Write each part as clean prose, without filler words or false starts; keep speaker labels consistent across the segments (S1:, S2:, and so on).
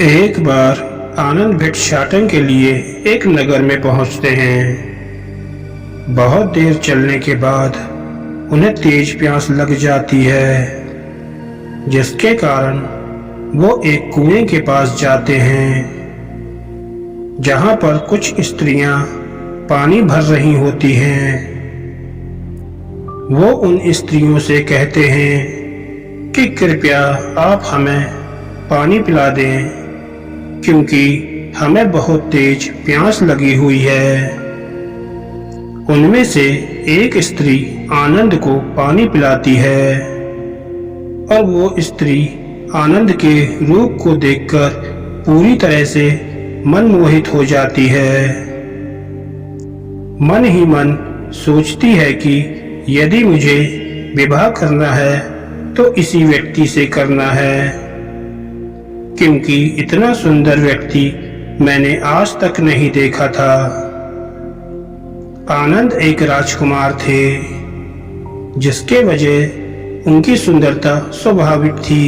S1: एक बार आनंद भिक्षाटन के लिए एक नगर में पहुंचते हैं। बहुत देर चलने के बाद उन्हें तेज प्यास लग जाती है, जिसके कारण वो एक कुएं के पास जाते हैं, जहां पर कुछ स्त्रियां पानी भर रही होती हैं। वो उन स्त्रियों से कहते हैं कि कृपया आप हमें पानी पिला दें, क्योंकि हमें बहुत तेज प्यास लगी हुई है। उनमें से एक स्त्री आनंद को पानी पिलाती है और वो स्त्री आनंद के रूप को देखकर पूरी तरह से मनमोहित हो जाती है। मन ही मन सोचती है कि यदि मुझे विवाह करना है तो इसी व्यक्ति से करना है, क्योंकि इतना सुंदर व्यक्ति मैंने आज तक नहीं देखा था। आनंद एक राजकुमार थे, जिसके वजह उनकी सुंदरता स्वाभाविक थी।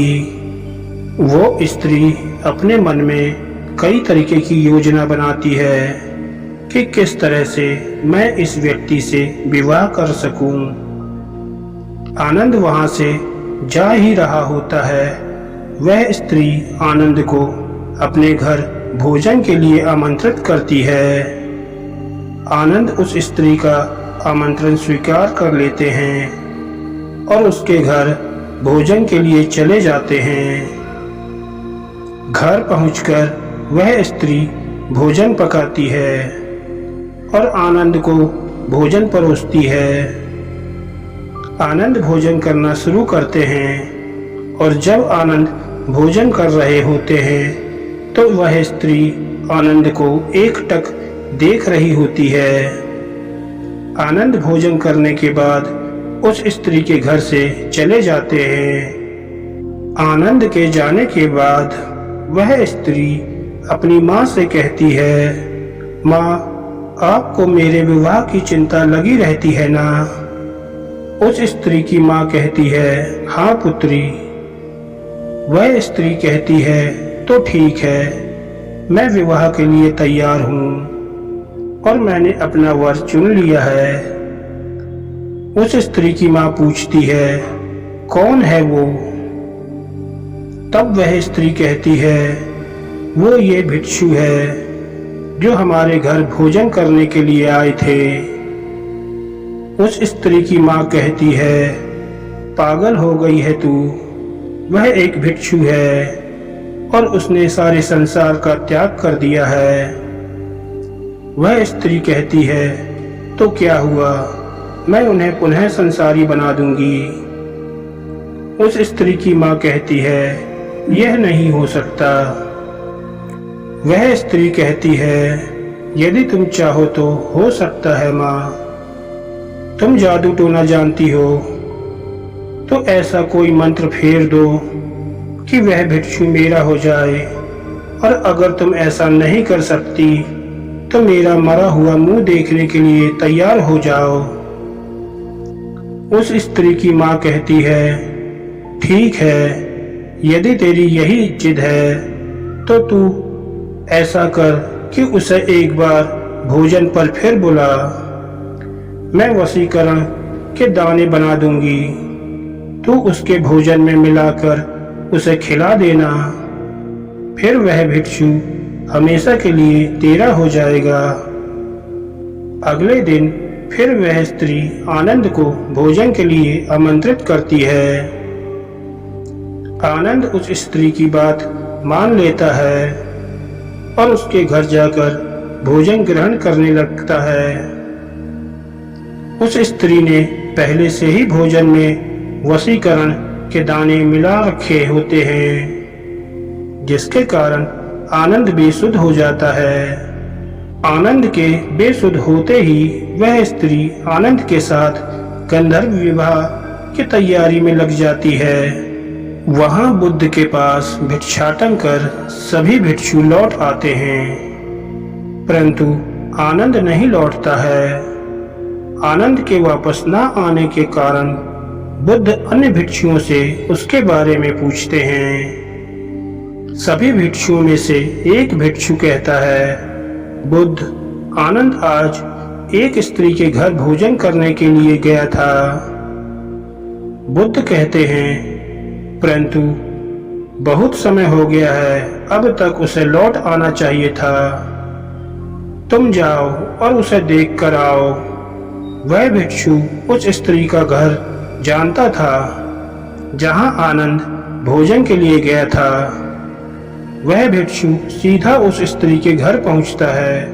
S1: वो स्त्री अपने मन में कई तरीके की योजना बनाती है कि किस तरह से मैं इस व्यक्ति से विवाह कर सकूं। आनंद वहां से जा ही रहा होता है। वह स्त्री आनंद को अपने घर भोजन के लिए आमंत्रित करती है। आनंद उस स्त्री का आमंत्रण स्वीकार कर लेते हैं और उसके घर भोजन के लिए चले जाते हैं। घर पहुंचकर वह स्त्री भोजन पकाती है और आनंद को भोजन परोसती है। आनंद भोजन करना शुरू करते हैं और जब आनंद भोजन कर रहे होते हैं तो वह स्त्री आनंद को एकटक देख रही होती है। आनंद भोजन करने के बाद उस स्त्री के घर से चले जाते हैं। आनंद के जाने के बाद वह स्त्री अपनी माँ से कहती है, माँ, आपको मेरे विवाह की चिंता लगी रहती है ना? उस स्त्री की माँ कहती है, हाँ पुत्री। वह स्त्री कहती है, तो ठीक है, मैं विवाह के लिए तैयार हूँ और मैंने अपना वर चुन लिया है। उस स्त्री की माँ पूछती है, कौन है वो? तब वह स्त्री कहती है, वो ये भिक्षु है जो हमारे घर भोजन करने के लिए आए थे। उस स्त्री की माँ कहती है, पागल हो गई है तू? वह एक भिक्षु है और उसने सारे संसार का त्याग कर दिया है। वह स्त्री कहती है, तो क्या हुआ, मैं उन्हें पुनः संसारी बना दूंगी। उस स्त्री की माँ कहती है, यह नहीं हो सकता। वह स्त्री कहती है, यदि तुम चाहो तो हो सकता है माँ। तुम जादू टोना जानती हो, तो ऐसा कोई मंत्र फेर दो कि वह भिक्षु मेरा हो जाए, और अगर तुम ऐसा नहीं कर सकती तो मेरा मरा हुआ मुंह देखने के लिए तैयार हो जाओ। उस स्त्री की माँ कहती है, ठीक है, यदि तेरी यही जिद है तो तू ऐसा कर कि उसे एक बार भोजन पर फिर बुला। मैं वशीकरण के दाने बना दूंगी, तू उसके भोजन में मिलाकर उसे खिला देना, फिर वह भिक्षु हमेशा के लिए तेरा हो जाएगा। अगले दिन फिर वह स्त्री आनंद को भोजन के लिए आमंत्रित करती है। आनंद उस स्त्री की बात मान लेता है और उसके घर जाकर भोजन ग्रहण करने लगता है। उस स्त्री ने पहले से ही भोजन में वशीकरण के दाने मिला रखे होते हैं, जिसके कारण आनंद बेसुध हो जाता है। आनंद के बेसुध होते ही वह स्त्री आनंद के साथ गंधर्व विवाह की तैयारी में लग जाती है। वहां बुद्ध के पास भिक्षाटन कर सभी भिक्षु लौट आते हैं, परंतु आनंद नहीं लौटता है। आनंद के वापस न आने के कारण बुद्ध अन्य भिक्षुओं से उसके बारे में पूछते हैं। सभी भिक्षुओं में से एक भिक्षु कहता है, बुद्ध, आनंद आज एक स्त्री के घर भोजन करने के लिए गया था। बुद्ध कहते हैं, परंतु बहुत समय हो गया है, अब तक उसे लौट आना चाहिए था। तुम जाओ और उसे देख कर आओ। वह भिक्षु उस स्त्री का घर जानता था जहां आनंद भोजन के लिए गया था। वह भिक्षु सीधा उस स्त्री के घर पहुंचता है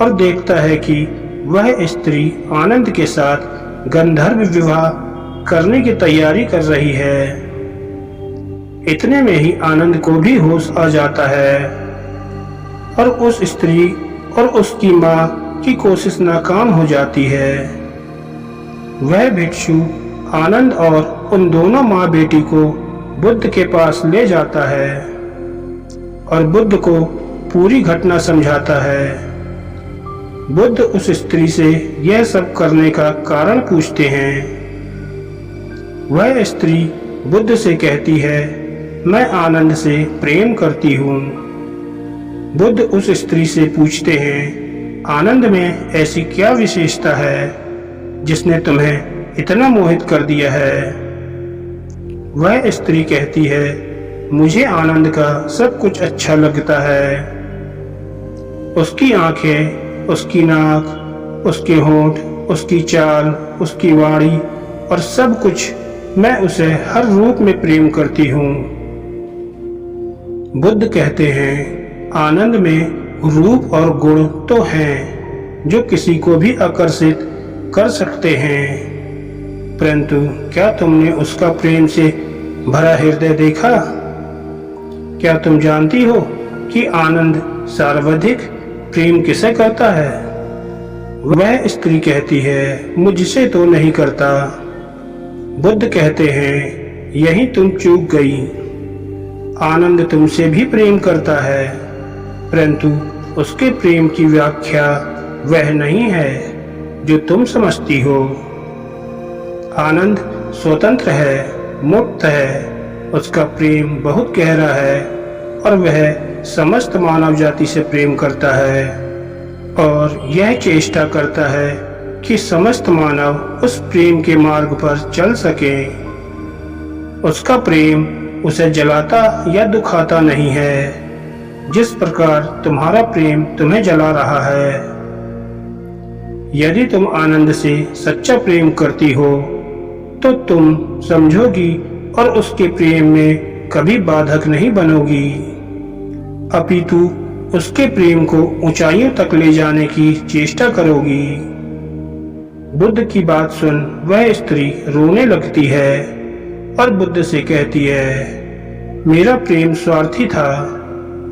S1: और देखता है कि वह स्त्री आनंद के साथ गंधर्व विवाह करने की तैयारी कर रही है। इतने में ही आनंद को भी होश आ जाता है और उस स्त्री और उसकी मां की कोशिश नाकाम हो जाती है। वह भिक्षु आनंद और उन दोनों माँ बेटी को बुद्ध के पास ले जाता है और बुद्ध को पूरी घटना समझाता है। बुद्ध उस स्त्री से यह सब करने का कारण पूछते हैं। वह स्त्री बुद्ध से कहती है, मैं आनंद से प्रेम करती हूँ। बुद्ध उस स्त्री से पूछते हैं, आनंद में ऐसी क्या विशेषता है जिसने तुम्हें इतना मोहित कर दिया है? वह स्त्री कहती है, मुझे आनंद का सब कुछ अच्छा लगता है। उसकी आंखें, उसकी नाक, उसके होंठ, उसकी चाल, उसकी वाणी और सब कुछ, मैं उसे हर रूप में प्रेम करती हूँ। बुद्ध कहते हैं, आनंद में रूप और गुण तो हैं जो किसी को भी आकर्षित कर सकते हैं, परंतु क्या तुमने उसका प्रेम से भरा हृदय देखा? क्या तुम जानती हो कि आनंद सर्वाधिक प्रेम किसे करता है? वह स्त्री कहती है, मुझसे तो नहीं करता। बुद्ध कहते हैं, यही तुम चूक गई। आनंद तुमसे भी प्रेम करता है, परंतु उसके प्रेम की व्याख्या वह नहीं है जो तुम समझती हो। आनंद स्वतंत्र है, मुक्त है, उसका प्रेम बहुत गहरा है और वह समस्त मानव जाति से प्रेम करता है और यह चेष्टा करता है कि समस्त मानव उस प्रेम के मार्ग पर चल सके। उसका प्रेम उसे जलाता या दुखाता नहीं है, जिस प्रकार तुम्हारा प्रेम तुम्हें जला रहा है। यदि तुम आनंद से सच्चा प्रेम करती हो तो तुम समझोगी और उसके प्रेम में कभी बाधक नहीं बनोगी, अपितु उसके प्रेम को ऊंचाइयों तक ले जाने की चेष्टा करोगी। बुद्ध की बात सुन वह स्त्री रोने लगती है और बुद्ध से कहती है, मेरा प्रेम स्वार्थी था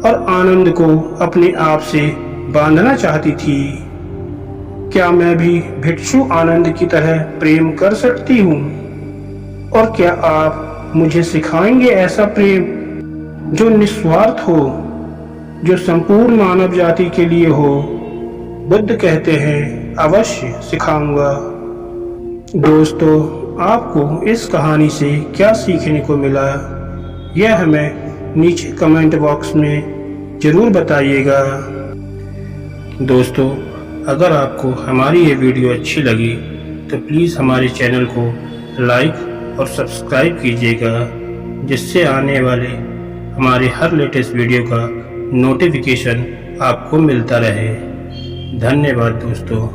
S1: और आनंद को अपने आप से बांधना चाहती थी। क्या मैं भी भिक्षु आनंद की तरह प्रेम कर सकती हूँ? और क्या आप मुझे सिखाएंगे ऐसा प्रेम जो निस्वार्थ हो, जो संपूर्ण मानव जाति के लिए हो? बुद्ध कहते हैं, अवश्य सिखाऊंगा। दोस्तों, आपको इस कहानी से क्या सीखने को मिला, यह हमें नीचे कमेंट बॉक्स में जरूर बताइएगा। दोस्तों, अगर आपको हमारी ये वीडियो अच्छी लगी तो प्लीज़ हमारे चैनल को लाइक और सब्सक्राइब कीजिएगा, जिससे आने वाले हमारे हर लेटेस्ट वीडियो का नोटिफिकेशन आपको मिलता रहे। धन्यवाद दोस्तों।